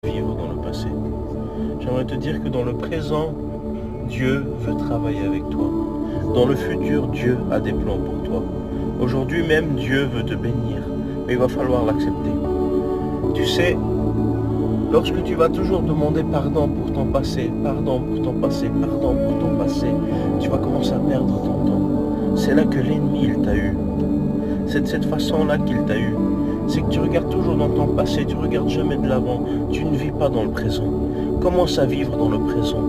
vivre dans le passé. J'aimerais te dire que dans le présent, Dieu veut travailler avec toi. Dans le futur, Dieu a des plans pour toi. Aujourd'hui même, Dieu veut te bénir, mais il va falloir l'accepter. Tu sais, lorsque tu vas toujours demander pardon pour ton passé, pardon pour ton passé, pardon pour ton passé, tu vas commencer à perdre ton temps. C'est là que l'ennemi, il t'a eu. C'est de cette façon-là qu'il t'a eu. C'est que tu regardes toujours dans ton passé, tu regardes jamais de l'avant, tu ne vis pas dans le présent. Commence à vivre dans le présent.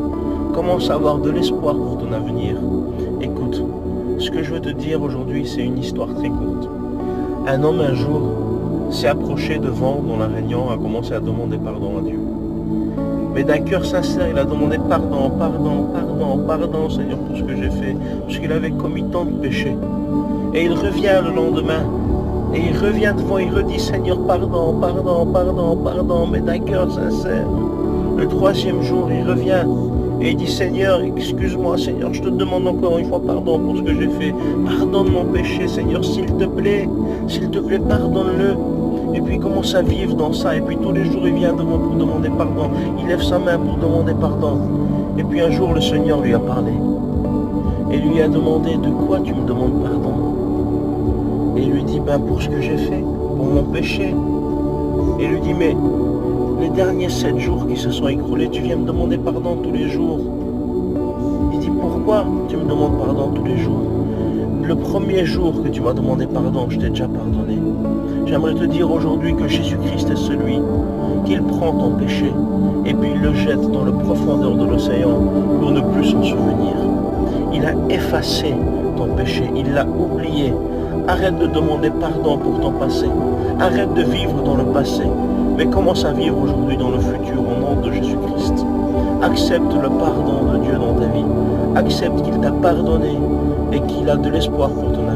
Commence à avoir de l'espoir pour ton avenir. Écoute, ce que je veux te dire aujourd'hui, c'est une histoire très courte. Un homme un jour s'est approché devant dans la réunion, a commencé à demander pardon à Dieu. Mais d'un cœur sincère, il a demandé pardon, pardon, pardon, pardon, Seigneur, pour ce que j'ai fait, parce qu'il avait commis tant de péchés. Et il revient le lendemain, et il revient devant, il redit, Seigneur, pardon, pardon, pardon, pardon, mais d'un cœur sincère. Le troisième jour, il revient, et il dit, Seigneur, excuse-moi, Seigneur, je te demande encore une fois pardon pour ce que j'ai fait. Pardonne mon péché, Seigneur, s'il te plaît, pardonne-le. Et puis il commence à vivre dans ça, et puis tous les jours, il vient devant pour demander pardon. Il lève sa main pour demander pardon. Et puis un jour, le Seigneur lui a parlé, et lui a demandé, de quoi tu me demandes pardon? Et il lui dit, ben pour ce que j'ai fait, pour mon péché. Et il lui dit, mais les derniers 7 jours qui se sont écroulés, tu viens me demander pardon tous les jours. Il dit, pourquoi tu me demandes pardon tous les jours? Le premier jour que tu m'as demandé pardon, je t'ai déjà pardonné. J'aimerais te dire aujourd'hui que Jésus-Christ est celui qu'il prend ton péché et puis il le jette dans la profondeur de l'océan pour ne plus s'en souvenir. Il a effacé ton péché, il l'a oublié. Arrête de demander pardon pour ton passé. Arrête de vivre dans le passé. Mais commence à vivre aujourd'hui dans le futur au nom de Jésus-Christ. Accepte le pardon de Dieu dans ta vie. Accepte qu'il t'a pardonné et qu'il a de l'espoir pour ton